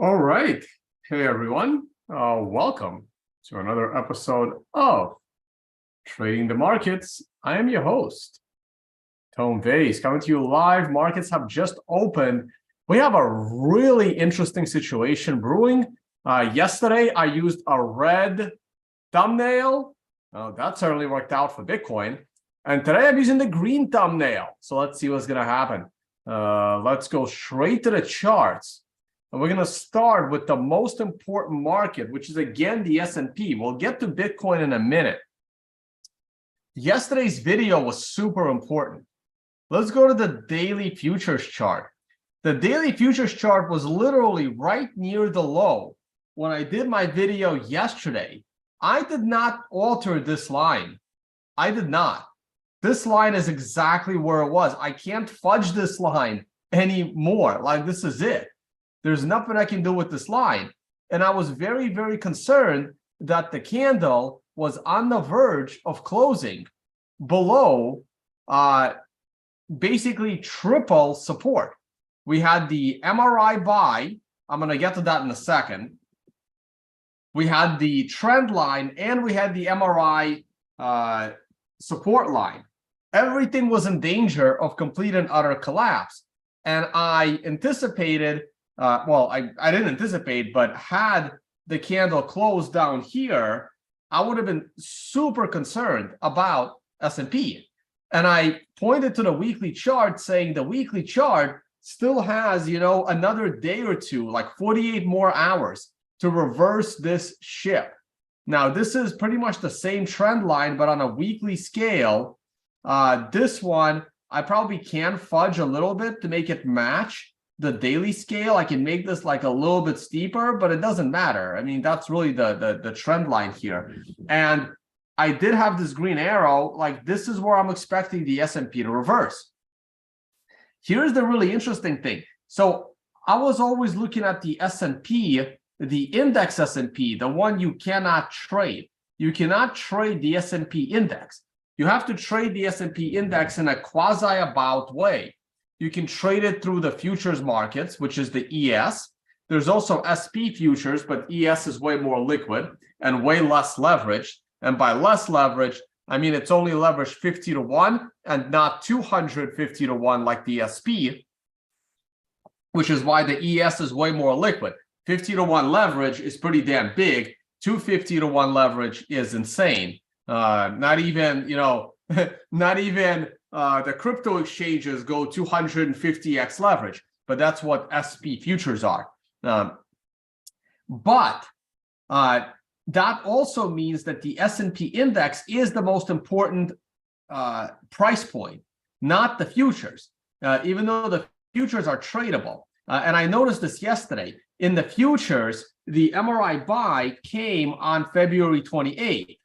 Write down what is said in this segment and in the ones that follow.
All right. Hey, everyone. Welcome to another episode of Trading the Markets. I am your host, Vays, coming to you live. Markets have just opened. We have a really interesting situation brewing. Yesterday, I used a red thumbnail. That certainly worked out for Bitcoin. And today, I'm using the green thumbnail. So let's see what's going to happen. Let's go straight to the charts. And we're going to start with the most important market, which is, again, the S&P. We'll get to Bitcoin in a minute. Yesterday's video was super important. Let's go to the daily futures chart. The daily futures chart was literally right near the low. When I did my video yesterday, I did not alter this line. I did not. This line is exactly where it was. I can't fudge this line anymore. Like, this is it. There's nothing I can do with this line. And I was very, very concerned that the candle was on the verge of closing below basically triple support. We had the MRI buy. I'm going to get to that in a second. We had the trend line and we had the MRI support line. Everything was in danger of complete and utter collapse. And I anticipated I didn't anticipate, but had the candle closed down here, I would have been super concerned about S&P. And I pointed to the weekly chart saying the weekly chart still has, another day or two, like 48 more hours to reverse this ship. Now, this is pretty much the same trend line, but on a weekly scale. This one, I probably can fudge a little bit to make it match the daily scale. I can make this like a little bit steeper, but it doesn't matter. I mean, that's really the trend line here. And I did have this green arrow, like this is where I'm expecting the S&P to reverse. Here's the really interesting thing. So I was always looking at the S&P, the index S&P, the one you cannot trade. You cannot trade the S&P index. You have to trade the S&P index in a quasi-about way. You can trade it through the futures markets, which is the ES. There's also SP futures, but ES is way more liquid and way less leveraged. And by less leverage, I mean it's only leveraged 50 to 1 and not 250 to 1 like the SP, which is why the ES is way more liquid. 50 to 1 leverage is pretty damn big. 250 to 1 leverage is insane. Not even the crypto exchanges go 250x leverage, but that's what SP futures are. But that also means that the S&P index is the most important price point, not the futures, even though the futures are tradable. And I noticed this yesterday. In the futures, the MRI buy came on February 28th,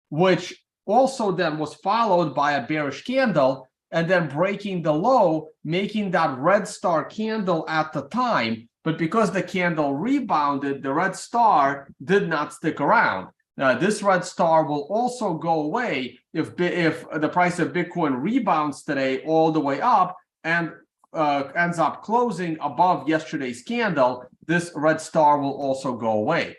which also then was followed by a bearish candle and then breaking the low, making that red star candle at the time. But because the candle rebounded, the red star did not stick around. Now, this red star will also go away if the price of Bitcoin rebounds today all the way up and ends up closing above yesterday's candle. This red star will also go away.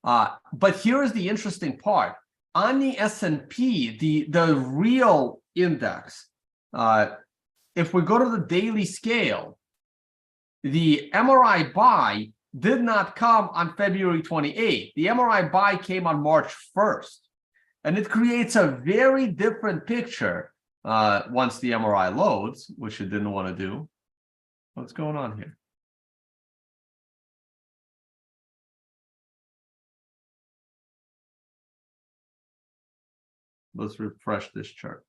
But here is the interesting part. On the S&P, the real index, if we go to the daily scale, the MRI buy did not come on February 28th. The MRI buy came on March 1st. And it creates a very different picture once the MRI loads, which it didn't want to do. What's going on here? Let's refresh this chart.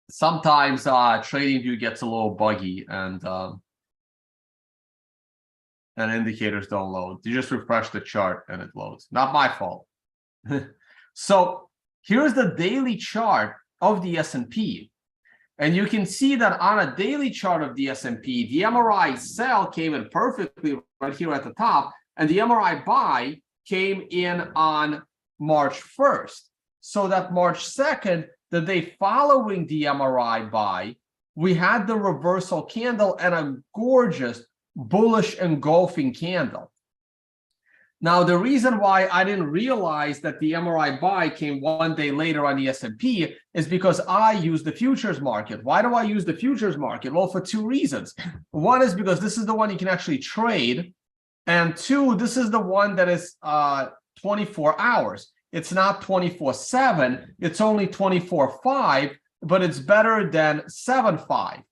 Sometimes TradingView gets a little buggy and indicators don't load. You just refresh the chart and it loads. Not my fault. So here's the daily chart of the S&P. And you can see that on a daily chart of the S&P, the MRI sell came in perfectly right here at the top, and the MRI buy came in on March 1st. so that March 2nd, the day following the MRI buy, we had the reversal candle and a gorgeous bullish engulfing candle. Now, the reason why I didn't realize that the MRI buy came one day later on the S&P is because I use the futures market. Why do I use the futures market? Well, for two reasons. One is because this is the one you can actually trade. And two, this is the one that is 24 hours. It's not 24/7. It's only 24/5, but it's better than 7/5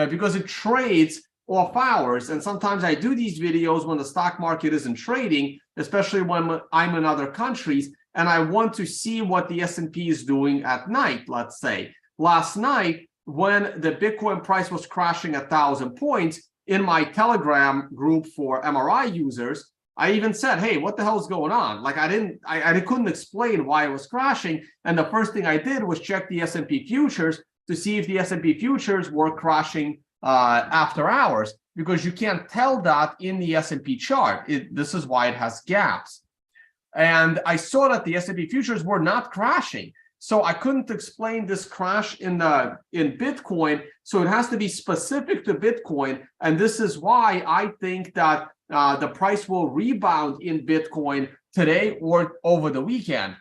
because it trades off hours. And sometimes I do these videos when the stock market isn't trading, especially when I'm in other countries, and I want to see what the S&P is doing at night, let's say. Last night, when the Bitcoin price was crashing 1,000 points, in my Telegram group for MRI users, I even said, hey, what the hell is going on? Like I couldn't explain why it was crashing. And the first thing I did was check the S&P futures to see if the S&P futures were crashing after hours, because you can't tell that in the S&P chart. This is why it has gaps. And I saw that the S&P futures were not crashing. So I couldn't explain this crash in Bitcoin. So it has to be specific to Bitcoin. And this is why I think that the price will rebound in Bitcoin today or over the weekend.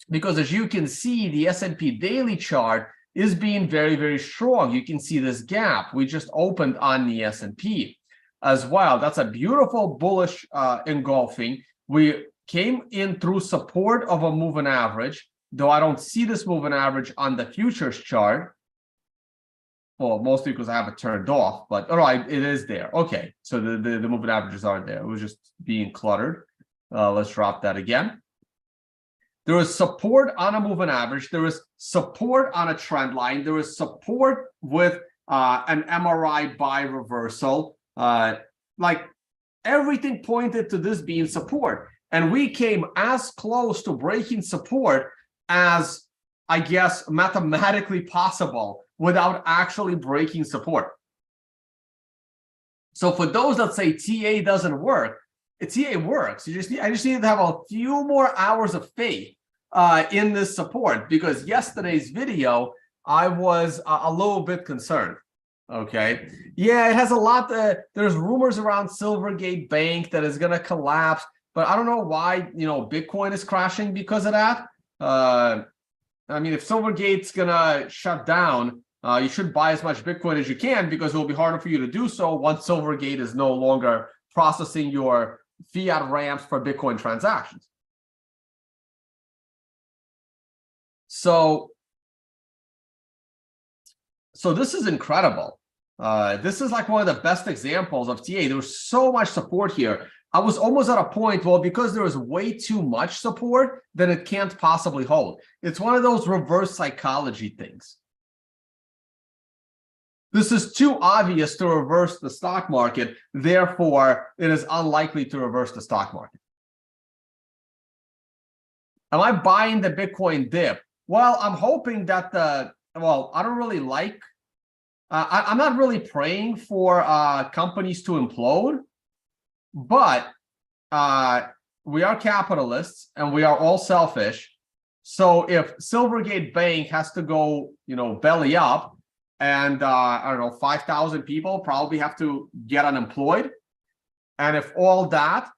Because as you can see, the S&P daily chart is being very, very strong. You can see this gap. We just opened on the S&P as well. That's a beautiful bullish engulfing. We came in through support of a moving average, though I don't see this moving average on the futures chart. Well, mostly because I have it turned off, but all right, it is there. Okay, so the moving averages aren't there. It was just being cluttered. Let's drop that again. There is support on a moving average. There is support on a trend line. There is support with an MRI buy reversal. Like everything pointed to this being support. And we came as close to breaking support as, I guess, mathematically possible without actually breaking support. So for those that say TA doesn't work, TA works. I just need to have a few more hours of faith in this support, because yesterday's video, I was a little bit concerned. Okay. Yeah, it has a lot. There's rumors around Silvergate Bank that is going to collapse, but I don't know why, Bitcoin is crashing because of that. I mean, if Silvergate's going to shut down, you should buy as much Bitcoin as you can, because it will be harder for you to do so once Silvergate is no longer processing your fiat ramps for Bitcoin transactions. So this is incredible. This is like one of the best examples of TA. There was so much support here. I was almost at a point, well, because there is way too much support, then it can't possibly hold. It's one of those reverse psychology things. This is too obvious to reverse the stock market. Therefore, it is unlikely to reverse the stock market. Am I buying the Bitcoin dip? Well, I'm hoping that I don't really like, I'm not really praying for companies to implode, but we are capitalists and we are all selfish. So if Silvergate Bank has to go, belly up, and I don't know, 5,000 people probably have to get unemployed, and if all that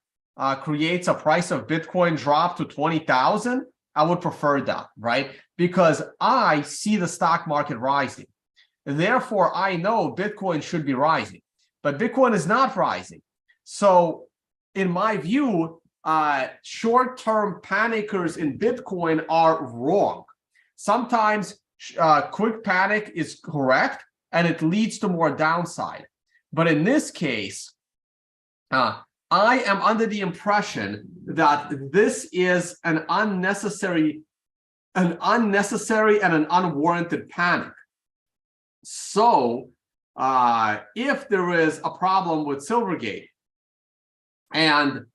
creates a price of Bitcoin drop to 20,000, I would prefer that, right? Because I see the stock market rising. Therefore, I know Bitcoin should be rising, but Bitcoin is not rising. So in my view, short-term panickers in Bitcoin are wrong. Sometimes quick panic is correct, and it leads to more downside. But in this case, I am under the impression that this is an unnecessary and an unwarranted panic. So if there is a problem with Silvergate and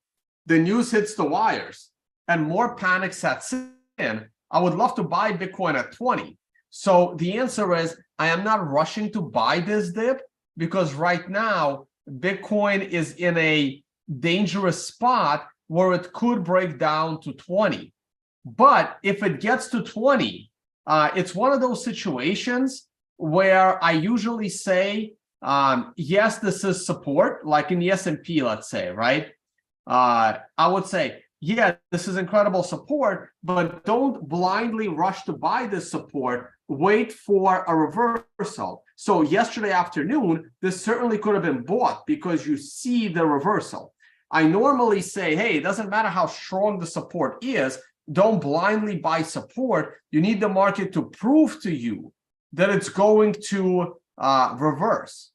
the news hits the wires and more panic sets in, I would love to buy Bitcoin at 20. So the answer is, I am not rushing to buy this dip, because right now Bitcoin is in a dangerous spot where it could break down to 20. But if it gets to 20, it's one of those situations where I usually say, yes, this is support, like in the S&P, let's say, right? I would say, yeah, this is incredible support, but don't blindly rush to buy this support. Wait for a reversal. So yesterday afternoon, this certainly could have been bought because you see the reversal. I normally say, hey, it doesn't matter how strong the support is. Don't blindly buy support. You need the market to prove to you that it's going to reverse.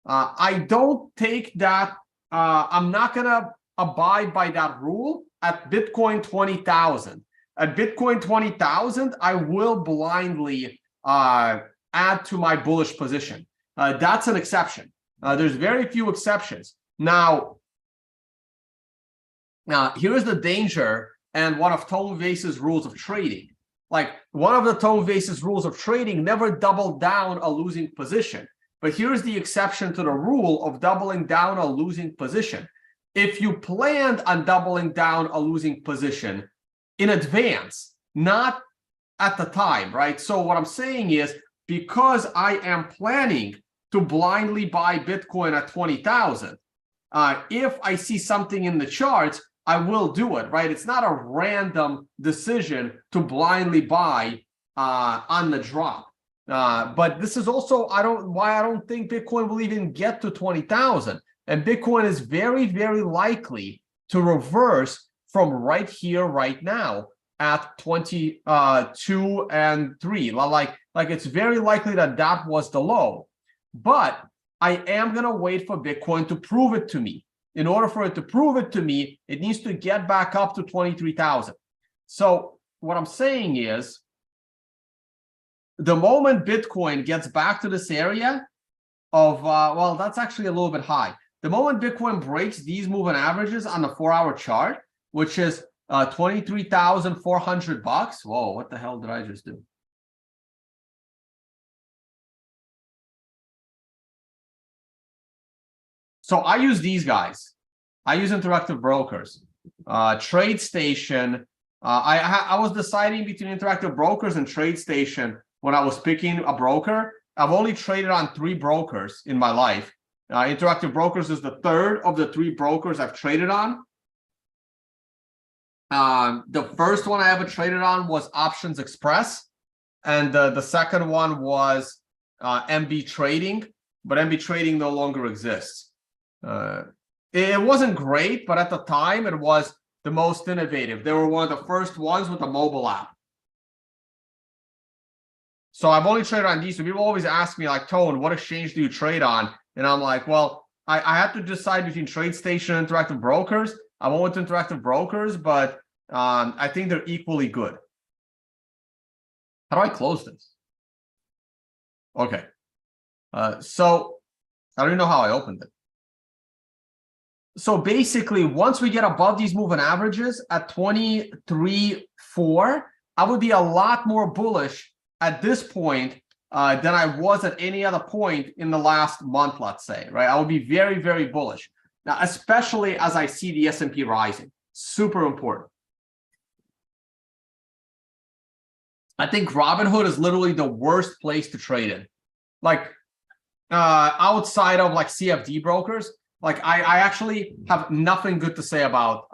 I don't take that. I'm not going to abide by that rule at Bitcoin 20,000. At Bitcoin 20,000, I will blindly add to my bullish position. That's an exception. There's very few exceptions. Now, here's the danger and one of Tom Vays's rules of trading. Like one of the Tom Vays's rules of trading, never double down a losing position. But here's the exception to the rule of doubling down a losing position. If you planned on doubling down a losing position in advance, not at the time, right? So what I'm saying is, because I am planning to blindly buy Bitcoin at 20,000, if I see something in the charts, I will do it, right? It's not a random decision to blindly buy on the drop. But this is also why I don't think Bitcoin will even get to 20,000. And Bitcoin is very, very likely to reverse from right here, right now at 22 and 3. Like it's very likely that that was the low. But I am going to wait for Bitcoin to prove it to me. In order for it to prove it to me, it needs to get back up to 23,000. So what I'm saying is, the moment Bitcoin gets back to this area of, well, that's actually a little bit high. The moment Bitcoin breaks these moving averages on the 4-hour chart, which is 23,400 bucks. Whoa, what the hell did I just do? So I use these guys. I use Interactive Brokers, TradeStation. I was deciding between Interactive Brokers and TradeStation when I was picking a broker. I've only traded on 3 brokers in my life. Interactive Brokers is the third of the 3 brokers I've traded on. The first one I ever traded on was Options Express, and the second one was MB Trading, but MB Trading no longer exists. It wasn't great, but at the time it was the most innovative. They were one of the first ones with a mobile app. So I've only traded on these. So people always ask me, like, Tone, what exchange do you trade on? And I'm like, well, I had to decide between TradeStation and Interactive Brokers. I went with Interactive Brokers, but I think they're equally good. How do I close this? Okay. So I don't even know how I opened it. So basically, once we get above these moving averages at 23.4, I would be a lot more bullish at this point than I was at any other point in the last month, let's say, right? I would be very, very bullish. Now, especially as I see the S&P rising. Super important. I think Robinhood is literally the worst place to trade in. Like, outside of like CFD brokers, like I actually have nothing good to say about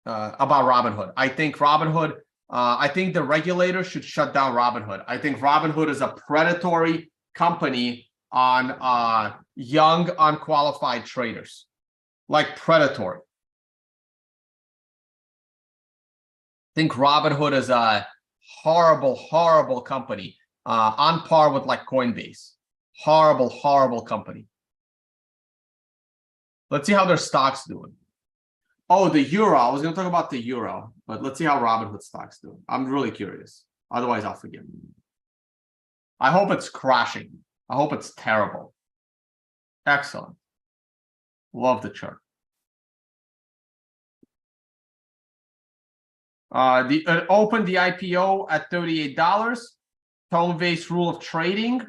Robinhood. I think Robinhood, I think the regulator should shut down Robinhood. I think Robinhood is a predatory company on young, unqualified traders, like predatory. I think Robinhood is a horrible, horrible company, on par with like Coinbase. Horrible, horrible company. Let's see how their stock's doing. Oh, the euro. I was going to talk about the euro, but let's see how Robinhood stock's doing. I'm really curious. Otherwise, I'll forget. I hope it's crashing. I hope it's terrible. Excellent. Love the chart. It opened the IPO at $38. Tom Vays rule of trading: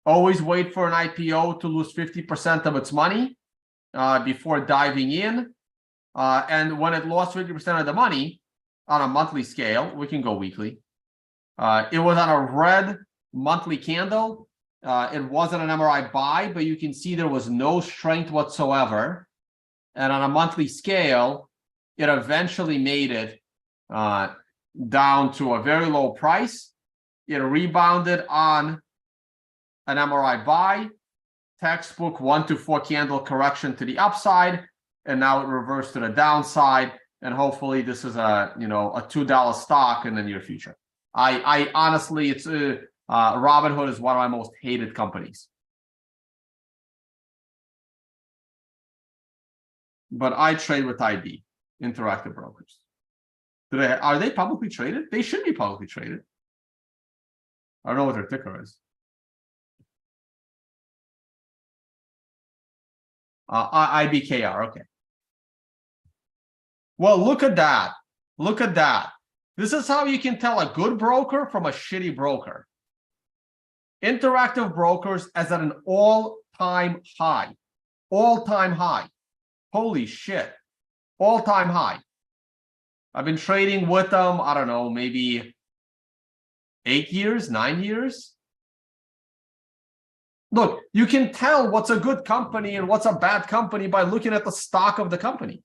always wait for an IPO to lose 50% of its money before diving in. And when it lost 50% of the money, on a monthly scale. We can go weekly. It was on a red monthly candle. It wasn't an MRI buy, but you can see there was no strength whatsoever. And on a monthly scale, it eventually made it down to a very low price. It rebounded on an MRI buy, textbook 1 to 4 candle correction to the upside, and now it reversed to the downside. And hopefully this is a a $2 stock in the near future. I honestly, it's Robinhood is one of my most hated companies. But I trade with ID, Interactive Brokers. Are they publicly traded? They should be publicly traded. I don't know what their ticker is. IBKR, okay. Well, look at that. Look at that. This is how you can tell a good broker from a shitty broker. Interactive Brokers is at an all-time high. All-time high. Holy shit. All-time high. I've been trading with them, I don't know, maybe 8 years, 9 years. Look, you can tell what's a good company and what's a bad company by looking at the stock of the company.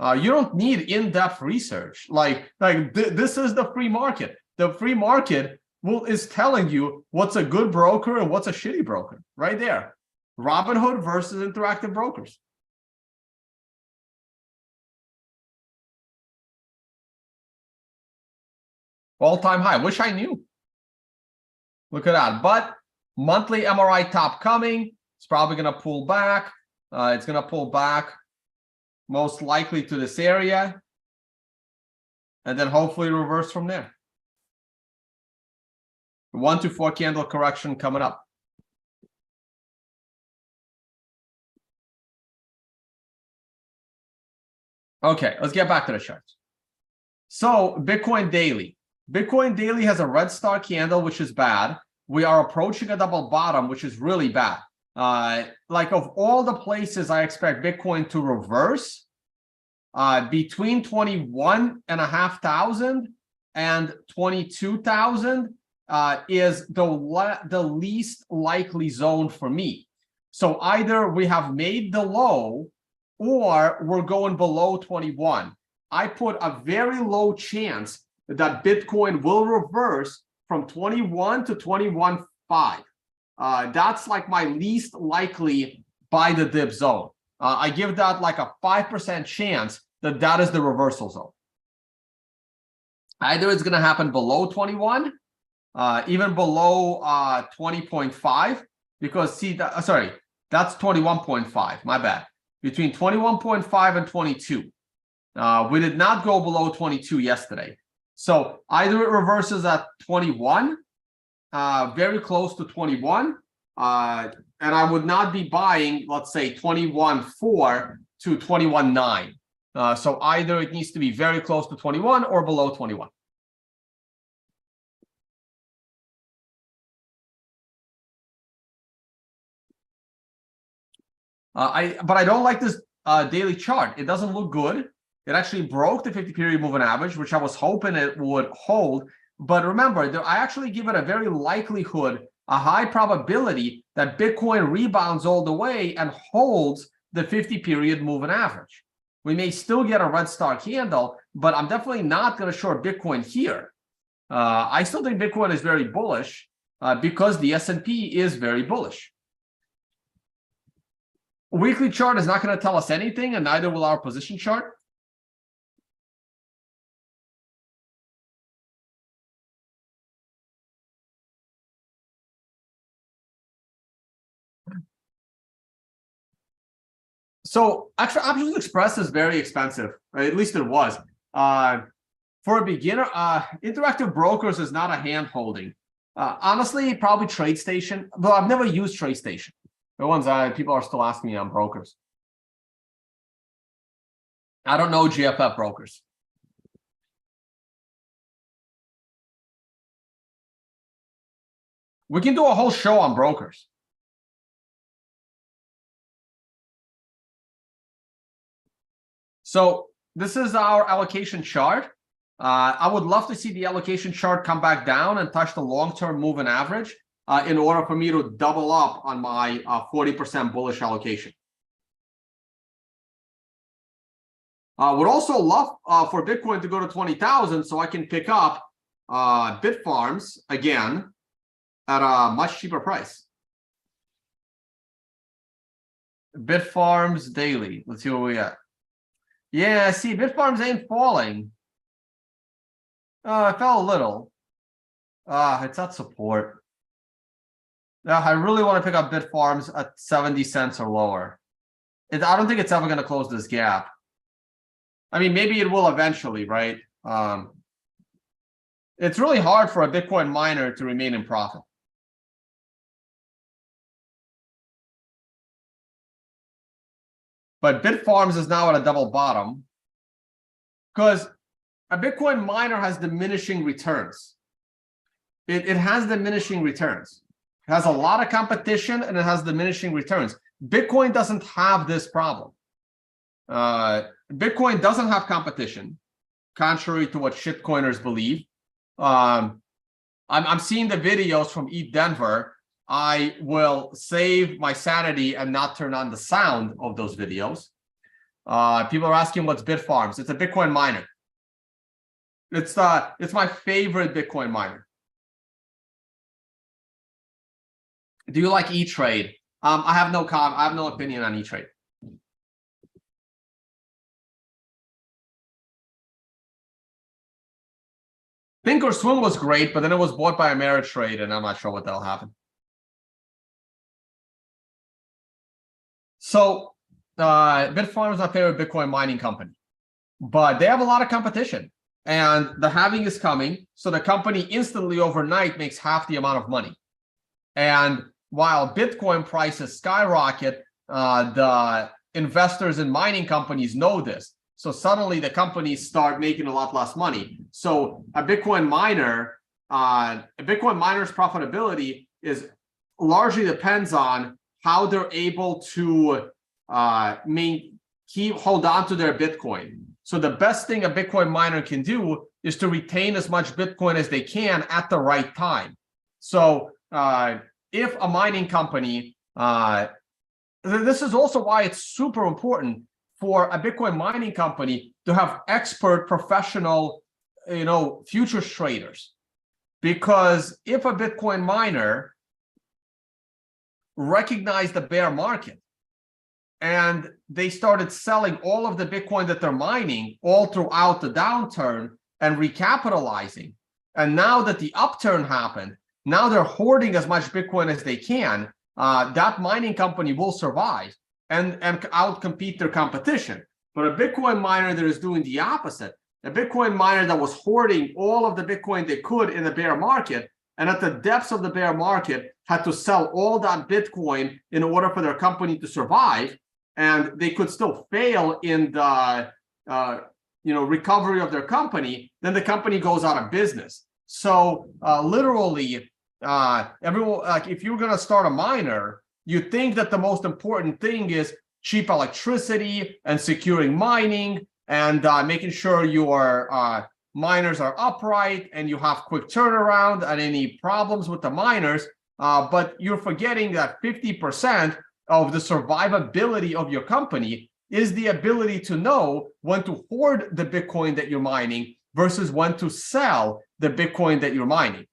You don't need in-depth research. This is the free market. The free market is telling you what's a good broker and what's a shitty broker. Right there. Robinhood versus Interactive Brokers. All-time high. Wish I knew. Look at that. But monthly MRI top coming. It's probably going to pull back. It's going to pull back most likely to this area. And then hopefully reverse from there. 1 to 4 candle correction coming up. Okay, let's get back to the charts. So Bitcoin daily. Bitcoin daily has a red star candle, which is bad. We are approaching a double bottom, which is really bad. Like of all the places I expect Bitcoin to reverse, between 21,500 and 22,000 is the least likely zone for me. So either we have made the low or we're going below 21. I put a very low chance that Bitcoin will reverse from 21 to 21.5. That's like my least likely buy the dip zone. I give that like a 5% chance that that is the reversal zone. Either it's going to happen below 21, even below 20.5, because see that, sorry, that's 21.5, my bad. Between 21.5 and 22. We did not go below 22 yesterday. So either it reverses at 21, very close to 21, and I would not be buying, let's say, 21.4 to 21.9. So either it needs to be very close to 21 or below 21. But I don't like this daily chart. It doesn't look good. It actually broke the 50-period moving average, which I was hoping it would hold. But remember, I actually give it a very likelihood, a high probability that Bitcoin rebounds all the way and holds the 50-period moving average. We may still get a red star candle, but I'm definitely not going to short Bitcoin here. I still think Bitcoin is very bullish because the S&P is very bullish. A weekly chart is not going to tell us anything, and neither will our position chart. So actually, Options Express is very expensive. Right? At least it was. For a beginner, Interactive Brokers is not a hand holding. Honestly, probably TradeStation, though I've never used TradeStation. The ones people are still asking me on brokers. I don't know GFF brokers. We can do a whole show on brokers. So this is our allocation chart. I would love to see the allocation chart come back down and touch the long-term moving average in order for me to double up on my 40% bullish allocation. Would also love for Bitcoin to go to 20,000 so I can pick up Bitfarms again at a much cheaper price. Bitfarms daily. Let's see what we got. Yeah, see, Bitfarms ain't falling. It fell a little. It's at support. I really want to pick up Bitfarms at 70 cents or lower. I don't think it's ever going to close this gap. I mean, maybe it will eventually, right? It's really hard for a Bitcoin miner to remain in profit. But Bitfarms is now at a double bottom because a Bitcoin miner has diminishing returns. It has diminishing returns. It has a lot of competition and it has diminishing returns. Bitcoin doesn't have this problem. Bitcoin doesn't have competition, contrary to what shitcoiners believe. I'm seeing the videos from Eat Denver. I will save my sanity and not turn on the sound of those videos. People are asking what's Bitfarms. It's a Bitcoin miner. It's my favorite Bitcoin miner. Do you like E-Trade? I have no opinion on E-Trade. Thinkorswim was great, but then it was bought by Ameritrade, and I'm not sure what the hell happened. So Bitfarms is my favorite Bitcoin mining company, but they have a lot of competition, and the halving is coming, so the company instantly overnight makes half the amount of money. And while Bitcoin prices skyrocket, the investors in mining companies know this. So suddenly the companies start making a lot less money. So a Bitcoin miner's profitability largely depends on how they're able to hold on to their Bitcoin. So the best thing a Bitcoin miner can do is to retain as much Bitcoin as they can at the right time. So if a mining company, this is also why it's super important for a Bitcoin mining company to have expert professional, futures traders. Because if a Bitcoin miner recognized the bear market and they started selling all of the Bitcoin that they're mining all throughout the downturn and recapitalizing, and now that the upturn happened, now they're hoarding as much Bitcoin as they can, that mining company will survive and outcompete their competition. But a Bitcoin miner that is doing the opposite, a Bitcoin miner that was hoarding all of the Bitcoin they could in the bear market, and at the depths of the bear market had to sell all that Bitcoin in order for their company to survive, and they could still fail in the recovery of their company, then the company goes out of business. So literally, everyone, like, if you're going to start a miner, you think that the most important thing is cheap electricity and securing mining and making sure your miners are upright and you have quick turnaround and any problems with the miners. But you're forgetting that 50% of the survivability of your company is the ability to know when to hoard the Bitcoin that you're mining versus when to sell the Bitcoin that you're mining.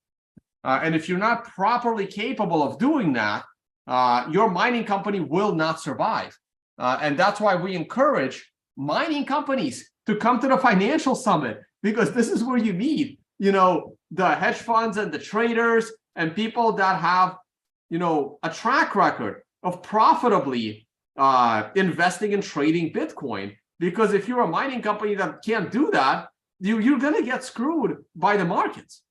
And if you're not properly capable of doing that, your mining company will not survive. And that's why we encourage mining companies to come to the financial summit, because this is where you meet, the hedge funds and the traders and people that have, a track record of profitably investing and trading Bitcoin. Because if you're a mining company that can't do that, you're going to get screwed by the markets.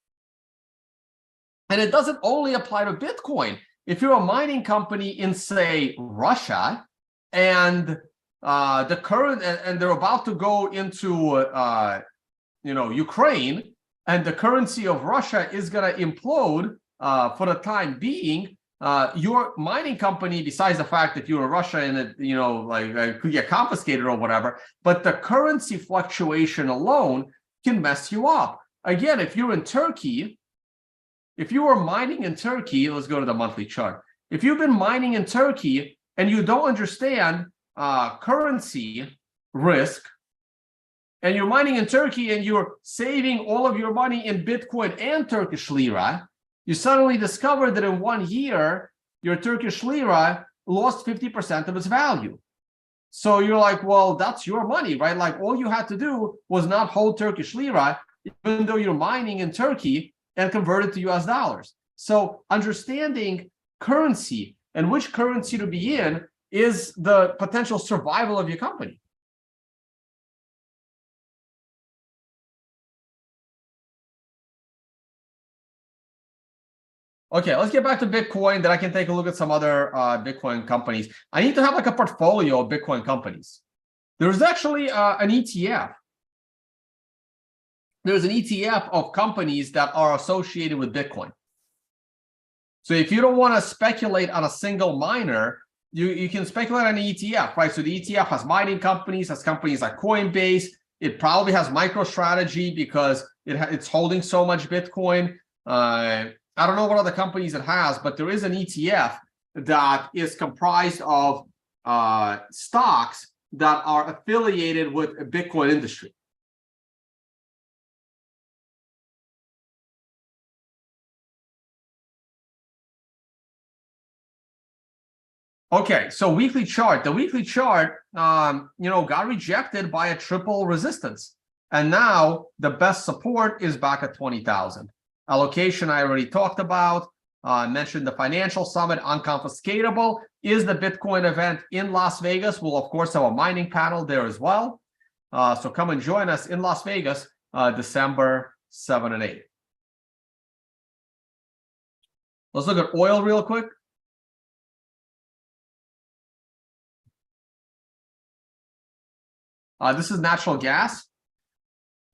And it doesn't only apply to Bitcoin. If you're a mining company in, say, Russia, and the current, and they're about to go into, Ukraine, and the currency of Russia is going to implode for the time being, your mining company, besides the fact that you're in Russia and it, could get confiscated or whatever, but the currency fluctuation alone can mess you up. Again, if you're in Turkey, if you are mining in Turkey, let's go to the monthly chart. If you've been mining in Turkey and you don't understand currency risk, and you're mining in Turkey and you're saving all of your money in Bitcoin and Turkish lira, you suddenly discover that in 1 year, your Turkish lira lost 50% of its value. So you're like, well, that's your money, right? Like all you had to do was not hold Turkish lira, even though you're mining in Turkey, and convert it to US dollars. So understanding currency and which currency to be in is the potential survival of your company. Okay, let's get back to Bitcoin. Then I can take a look at some other Bitcoin companies. I need to have like a portfolio of Bitcoin companies. There's actually an ETF. There's an ETF of companies that are associated with Bitcoin. So if you don't want to speculate on a single miner, you can speculate on an ETF, right? So the ETF has mining companies, has companies like Coinbase. It probably has MicroStrategy because it's holding so much Bitcoin. I don't know what other companies it has, but there is an ETF that is comprised of stocks that are affiliated with a Bitcoin industry. Okay, so weekly chart. The weekly chart, got rejected by a triple resistance, and now the best support is back at 20,000. Allocation I already talked about. I mentioned the financial summit, unconfiscatable, is the Bitcoin event in Las Vegas. We'll of course have a mining panel there as well. So come and join us in Las Vegas, December 7 and 8. Let's look at oil real quick. This is natural gas.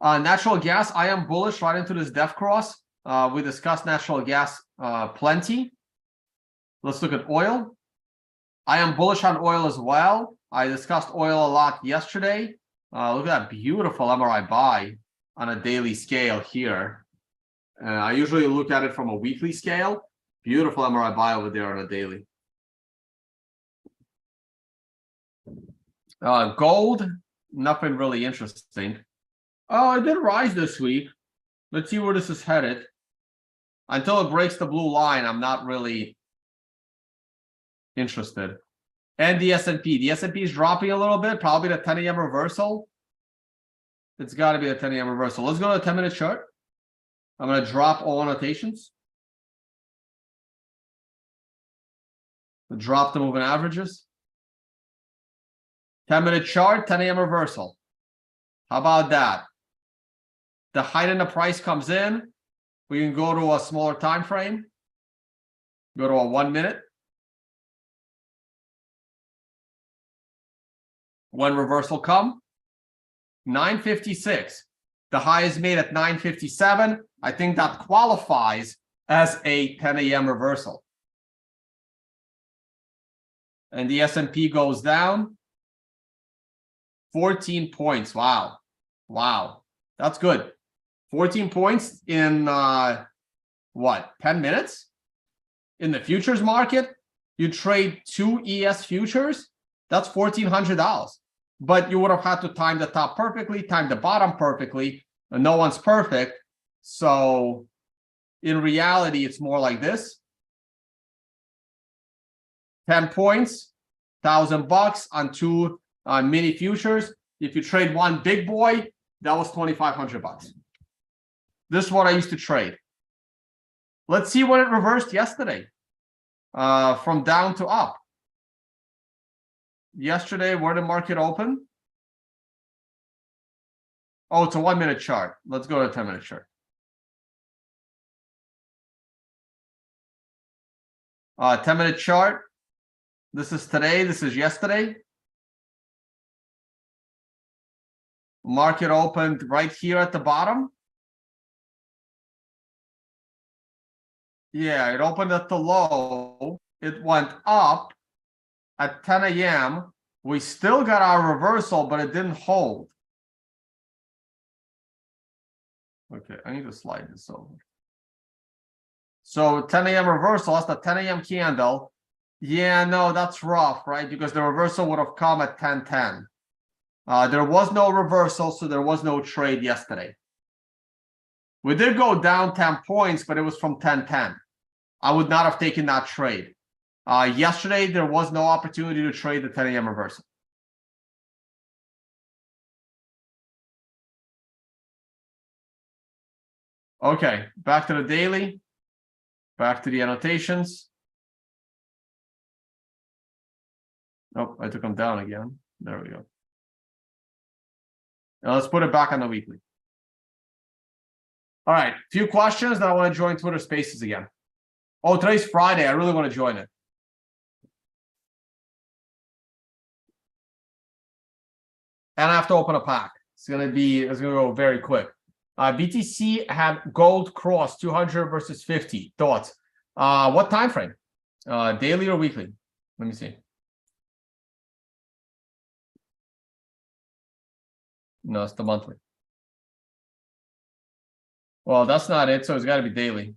Natural gas, I am bullish right into this death cross. We discussed natural gas plenty. Let's look at oil. I am bullish on oil as well. I discussed oil a lot yesterday. Look at that beautiful MRI buy on a daily scale here. I usually look at it from a weekly scale. Beautiful MRI buy over there on a daily. Gold, nothing really interesting. Oh, it did rise this week. Let's see where this is headed. Until it breaks the blue line, I'm not really interested. And the S&P. The S&P is dropping a little bit, probably the 10 a.m. reversal. It's got to be the 10 a.m. reversal. Let's go to the 10-minute chart. I'm going to drop all annotations. Drop the moving averages. 10-minute chart, 10 a.m. reversal. How about that? The height in the price comes in. We can go to a smaller time frame. Go to a 1 minute. When reversal come? 956. The high is made at 957. I think that qualifies as a 10 a.m. reversal. And the S&P goes down 14 points. Wow. Wow. That's good. 14 points in what, 10 minutes? In the futures market, you trade 2 ES futures, that's $1,400. But you would have had to time the top perfectly, time the bottom perfectly, and no one's perfect. So in reality, it's more like this. 10 points, $1,000 on 2 mini futures. If you trade one big boy, that was $2,500. This is what I used to trade. Let's see when it reversed yesterday. From down to up. Yesterday, where did the market open? Oh, it's a 1 minute chart. Let's go to a 10-minute chart. 10-minute chart. This is today. This is yesterday. Market opened right here at the bottom. Yeah, it opened at the low. It went up at 10 a.m. We still got our reversal, but it didn't hold. Okay, I need to slide this over. So 10 a.m. reversal, that's the 10 a.m. candle. Yeah, no, that's rough, right? Because the reversal would have come at 10:10. There was no reversal, so there was no trade yesterday. We did go down 10 points, but it was from 10:10. I would not have taken that trade. Yesterday, there was no opportunity to trade the 10 a.m. reversal. Okay, back to the daily. Back to the annotations. Oh, I took them down again. There we go. Now let's put it back on the weekly. All right, few questions. Then I want to join Twitter Spaces again. Oh, today's Friday. I really want to join it. And I have to open a pack. It's gonna go very quick. BTC had gold cross 200 versus 50. Thoughts? What time frame? Daily or weekly? Let me see. No, it's the monthly. Well, that's not it, so it's got to be daily.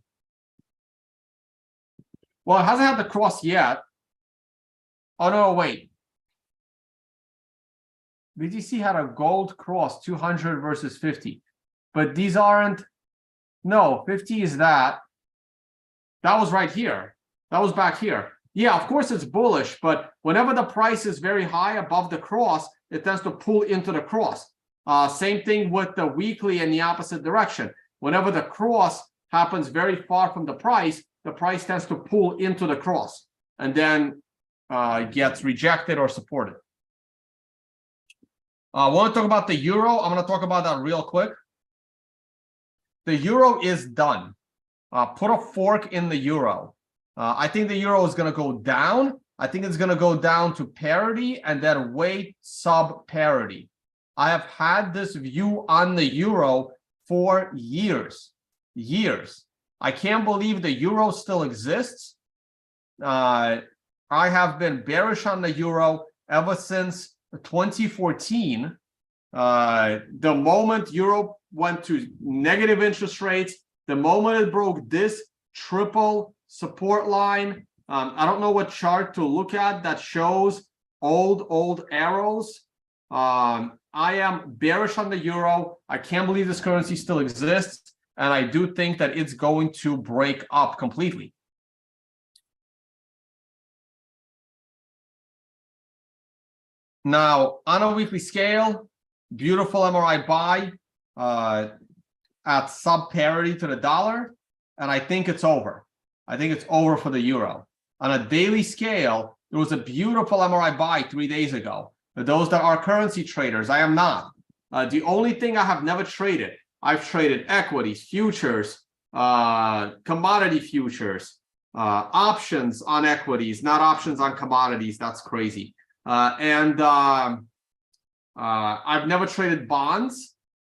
Well, it hasn't had the cross yet. Oh, no, wait. BTC had a gold cross 200 versus 50. But these aren't. No, 50 is that. That was right here. That was back here. Yeah, of course it's bullish, but whenever the price is very high above the cross, it tends to pull into the cross. Same thing with the weekly in the opposite direction. Whenever the cross happens very far from the price tends to pull into the cross and then gets rejected or supported. I want to talk about the euro. I'm going to talk about that real quick. The euro is done. Put a fork in the euro. I think the euro is going to go down. I think it's going to go down to parity and then wait sub parity. I have had this view on the euro for years. I can't believe the euro still exists. I have been bearish on the euro ever since 2014. The moment Europe went to negative interest rates, the moment it broke this triple support line, I don't know what chart to look at that shows old arrows. I am bearish on the euro. I can't believe this currency still exists. And I do think that it's going to break up completely. Now, on a weekly scale, beautiful MRI buy at sub parity to the dollar. And I think it's over. I think it's over for the euro. On a daily scale, there was a beautiful MRI buy 3 days ago. For those that are currency traders, I am not. The only thing I have never traded, I've traded equities, futures, commodity futures, options on equities, not options on commodities. That's crazy. And I've never traded bonds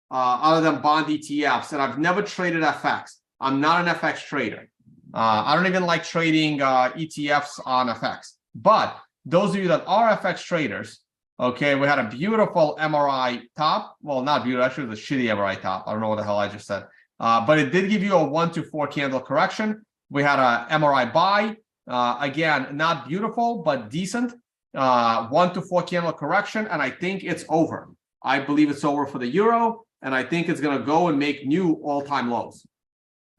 other than bond ETFs, and I've never traded FX. I'm not an FX trader. I don't even like trading ETFs on FX. But those of you that are FX traders, okay, we had a beautiful MRI top. Well, not beautiful, actually, it was a shitty MRI top. I don't know what the hell I just said. But it did give you a 1 to 4 candle correction. We had a MRI buy. Again, not beautiful, but decent. 1 to 4 candle correction, and I think it's over. I believe it's over for the euro, and I think it's going to go and make new all-time lows.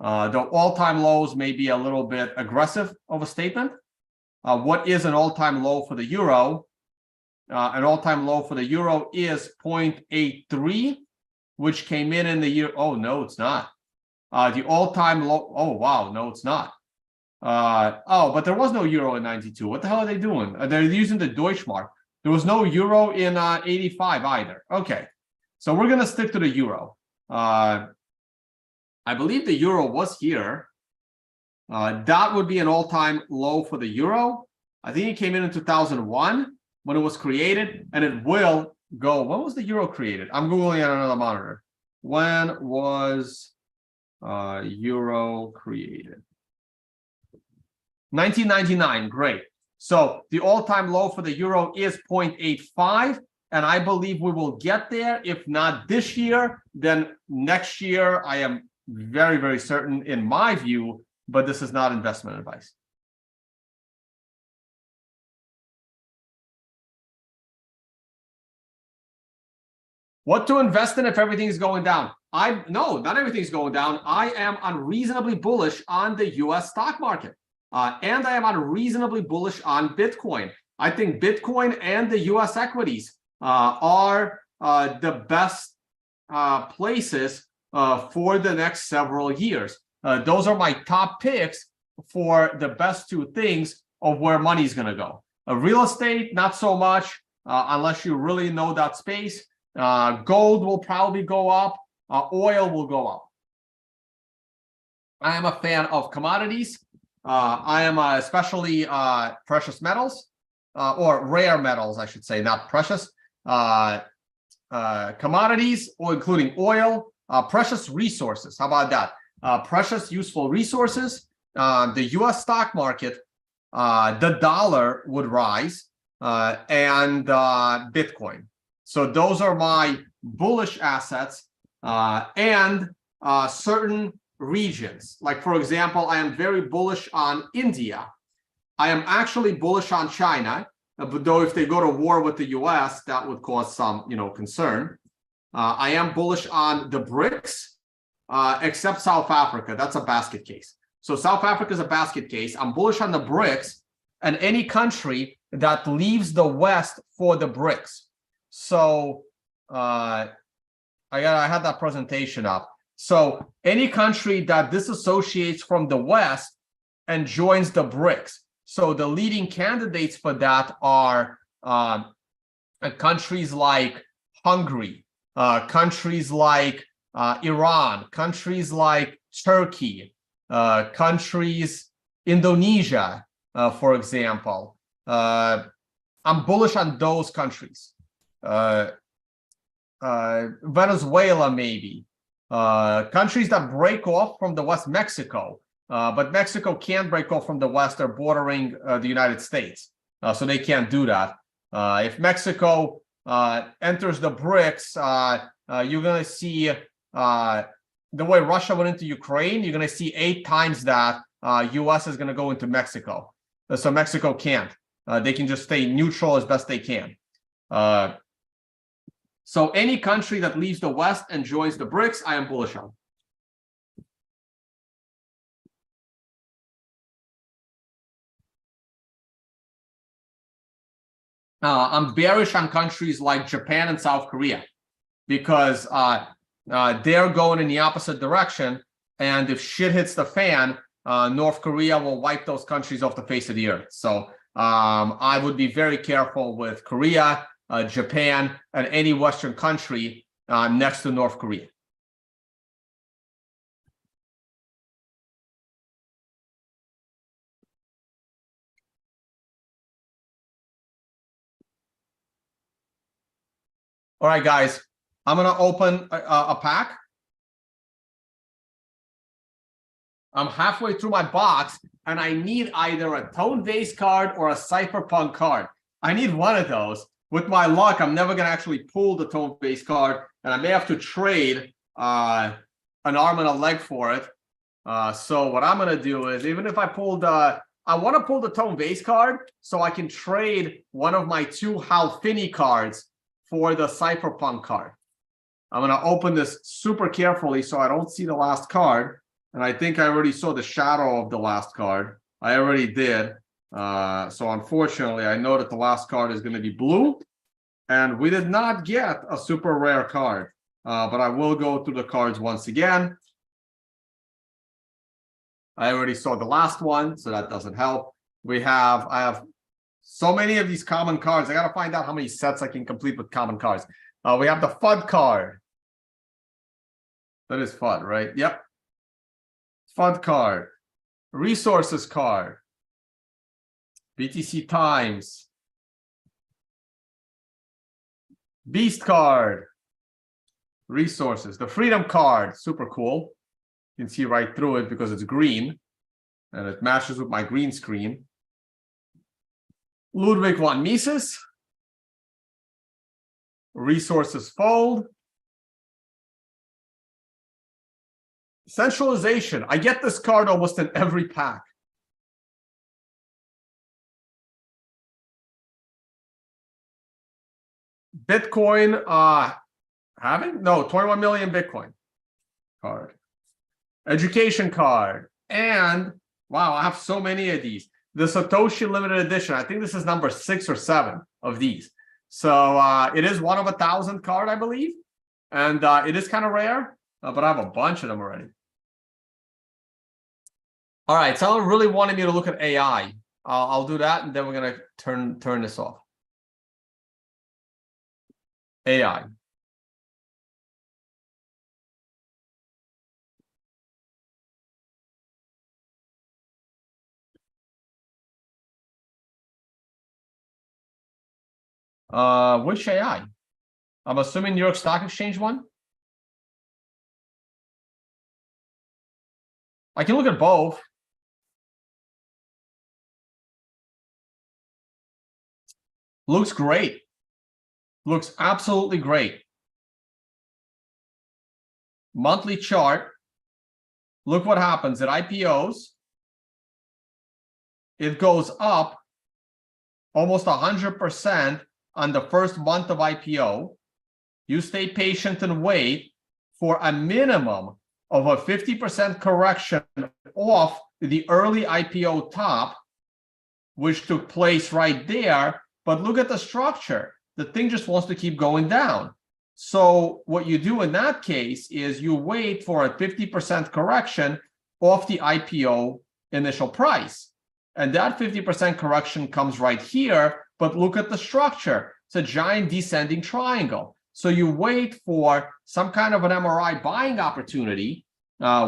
The all-time lows may be a little bit aggressive of a statement. What is an all-time low for the euro? An all-time low for the euro is 0.83, which came in the year. Oh, no, it's not. The all-time low. Oh, wow. No, it's not. Oh, but there was no euro in 92. What the hell are they doing? They're using the Deutschmark. There was no euro in 85 either. Okay. So we're going to stick to the euro. I believe the euro was here. That would be an all-time low for the euro. I think it came in 2001 when it was created, and it will go. When was the euro created? I'm Googling on another monitor. When was euro created? 1999. Great. So the all-time low for the euro is 0.85. and I believe we will get there. If not this year, then next year. I am very, very certain in my view, but this is not investment advice. What to invest in if everything is going down? No, not everything's going down. I am unreasonably bullish on the US stock market. And I am unreasonably bullish on Bitcoin. I think Bitcoin and the US equities are the best places for the next several years. Those are my top picks for the best two things of where money is going to go. Real estate, not so much, unless you really know that space. Gold will probably go up. Oil will go up. I am a fan of commodities. I am especially precious metals, or rare metals, I should say, not precious. Commodities, or including oil, precious resources. How about that? Precious useful resources. The US stock market, the dollar would rise, and Bitcoin. So those are my bullish assets, and certain regions. Like, for example, I am very bullish on India. I am actually bullish on China, but though if they go to war with the US, that would cause some, concern. I am bullish on the BRICS, except South Africa. That's a basket case. So South Africa is a basket case. I'm bullish on the BRICS and any country that leaves the West for the BRICS. So I had that presentation up. So any country that disassociates from the West and joins the BRICS. So the leading candidates for that are countries like Hungary, countries like Iran, countries like Turkey, countries, Indonesia, for example. I'm bullish on those countries. Venezuela, maybe. Countries that break off from the West, Mexico. But Mexico can't break off from the West. They're bordering the United States. So they can't do that. If Mexico enters the BRICS, you're going to see the way Russia went into Ukraine, you're going to see 8 times that US is going to go into Mexico. So Mexico can't. They can just stay neutral as best they can. So any country that leaves the West and joins the BRICS, I am bullish on. I'm bearish on countries like Japan and South Korea because they're going in the opposite direction. And if shit hits the fan, North Korea will wipe those countries off the face of the earth. So I would be very careful with Korea, Japan, and any Western country next to North Korea. All right, guys, I'm going to open a pack. I'm halfway through my box, and I need either a Tone Vays card or a Cypherpunk card. I need one of those. With my luck, I'm never going to actually pull the Tone Vays card, and I may have to trade an arm and a leg for it. So what I'm going to do is, even if I pulled, I want to pull the Tone Vays card so I can trade one of my 2 Hal Finney cards for the Cypherpunk card. I'm going to open this super carefully so I don't see the last card. And I think I already saw the shadow of the last card. I already did. So unfortunately, I know that the last card is going to be blue. And we did not get a super rare card. But I will go through the cards once again. I already saw the last one, so that doesn't help. I have so many of these common cards. I got to find out how many sets I can complete with common cards. We have the FUD card. That is FUD, right? Yep. FUD card. Resources card. BTC Times. Beast card. Resources. The Freedom card. Super cool. You can see right through it because it's green. And it matches with my green screen. Ludwig von Mises. Resources fold. Centralization. I get this card almost in every pack. Bitcoin, having? No, 21 million Bitcoin card. Education card. And, wow, I have so many of these. The Satoshi limited edition. I think this is number 6 or 7 of these. So it is 1 of 1,000 card, I believe. And it is kind of rare, but I have a bunch of them already. All right, someone really wanted me to look at AI. I'll do that, and then we're going to turn this off. AI. Which AI? I'm assuming New York Stock Exchange one. I can look at both. Looks great. Looks absolutely great. Monthly chart. Look what happens at IPOs. It goes up almost 100% on the first month of IPO. You stay patient and wait for a minimum of a 50% correction off the early IPO top, which took place right there. But look at the structure. The thing just wants to keep going down. So what you do in that case is you wait for a 50% correction off the IPO initial price. And that 50% correction comes right here. But look at the structure. It's a giant descending triangle. So you wait for some kind of an MRI buying opportunity,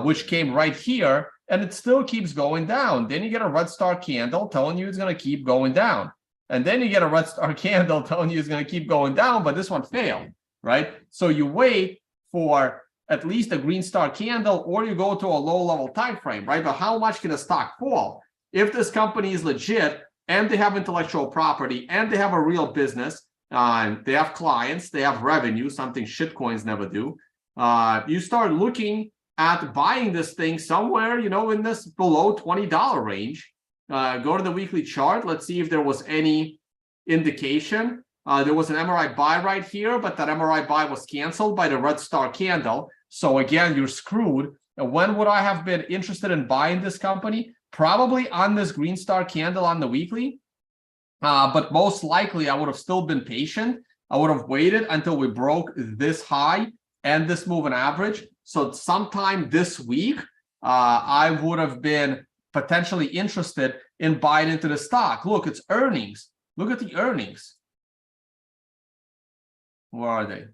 which came right here, and it still keeps going down. Then you get a red star candle telling you it's going to keep going down. And then you get a red star candle telling you it's going to keep going down, but this one failed, right? So you wait for at least a green star candle, or you go to a low level time frame, right? But how much can a stock fall? If this company is legit and they have intellectual property and they have a real business, they have clients, they have revenue, something shitcoins never do. You start looking at buying this thing somewhere, in this below $20 range. Go to the weekly chart. Let's see if there was any indication. There was an MRI buy right here, but that MRI buy was canceled by the red star candle. So again, you're screwed. And when would I have been interested in buying this company? Probably on this green star candle on the weekly. But most likely, I would have still been patient. I would have waited until we broke this high and this moving average. So sometime this week, I would have been potentially interested in buying into the stock. Look, it's earnings. Look at the earnings. Where are they?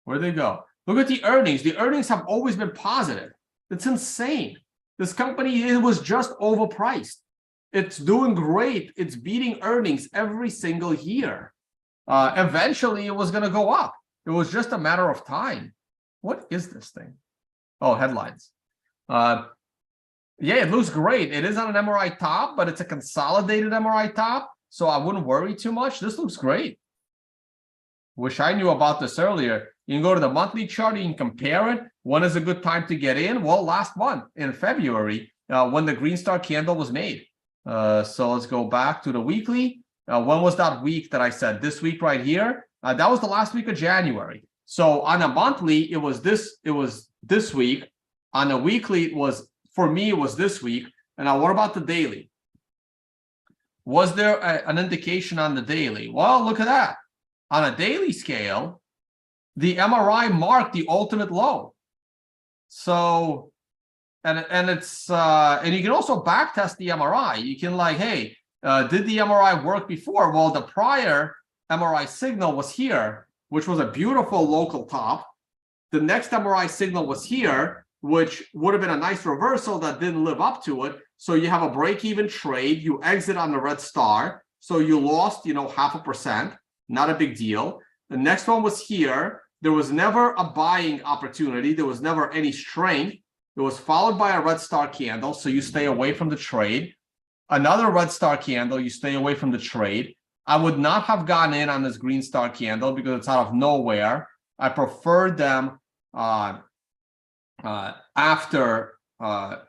Where'd they go? Look at the earnings. The earnings have always been positive. It's insane. This company, it was just overpriced. It's doing great. It's beating earnings every single year. Eventually, it was going to go up. It was just a matter of time. What is this thing? Oh, headlines. Yeah, it looks great. It is on an MRI top, but it's a consolidated MRI top, so I wouldn't worry too much. This looks great. Wish I knew about this earlier. You can go to the monthly chart, you can compare it. When is a good time to get in? Well, last month in February, when the green star candle was made. So let's go back to the weekly. When was that week that I said? This week right here. That was the last week of January. So on a monthly, it was this week. On a weekly, for me, it was this week. And now what about the daily? Was there an indication on the daily? Well, look at that. On a daily scale, the MRI marked the ultimate low. So, and it's and you can also back test the MRI. You can hey, did the MRI work before? Well, the prior MRI signal was here, which was a beautiful local top. The next MRI signal was here, which would have been a nice reversal that didn't live up to it. So you have a break-even trade. You exit on the red star. So you lost, 0.5%. Not a big deal. The next one was here. There was never a buying opportunity. There was never any strength. It was followed by a red star candle. So you stay away from the trade. Another red star candle, you stay away from the trade. I would not have gone in on this green star candle because it's out of nowhere. I prefer them after, I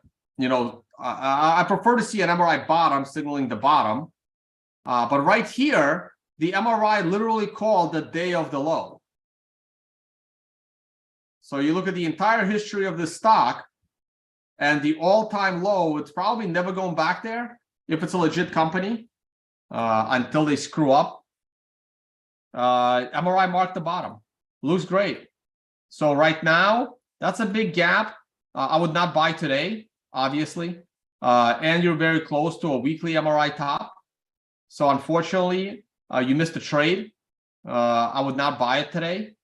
prefer to see an MRI bottom signaling the bottom. But right here, the MRI literally called the day of the low. So you look at the entire history of this stock and the all-time low, it's probably never going back there if it's a legit company until they screw up. MRI marked the bottom. Looks great. So right now, that's a big gap. I would not buy today, obviously. And you're very close to a weekly MRI top. So unfortunately, you missed a trade. I would not buy it today.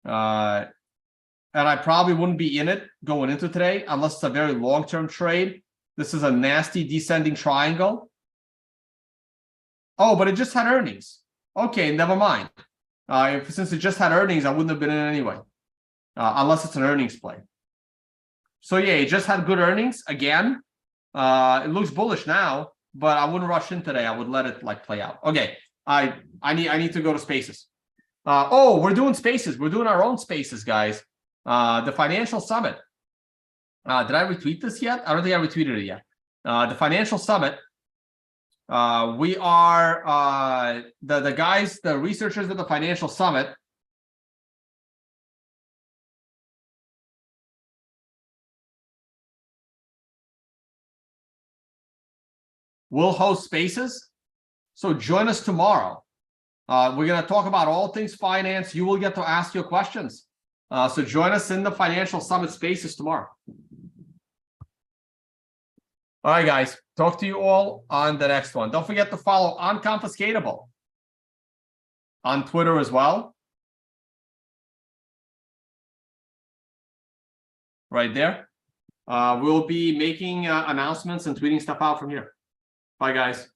And I probably wouldn't be in it going into today unless it's a very long-term trade. This is a nasty descending triangle. Oh, but it just had earnings. Okay, never mind. Since it just had earnings, I wouldn't have been in anyway, unless it's an earnings play. So yeah, it just had good earnings again. It looks bullish now, but I wouldn't rush in today. I would let it like play out. Okay, I need to go to Spaces. Oh, we're doing Spaces. We're doing our own Spaces, guys. The Financial Summit. Did I retweet this yet? I don't think I retweeted it yet. The Financial Summit. We are the guys, the researchers at the Financial Summit. We'll host Spaces. So join us tomorrow. We're going to talk about all things finance. You will get to ask your questions. So join us in the Financial Summit Spaces tomorrow. All right, guys. Talk to you all on the next one. Don't forget to follow Unconfiscatable on Twitter as well. Right there. We'll be making announcements and tweeting stuff out from here. Bye, guys.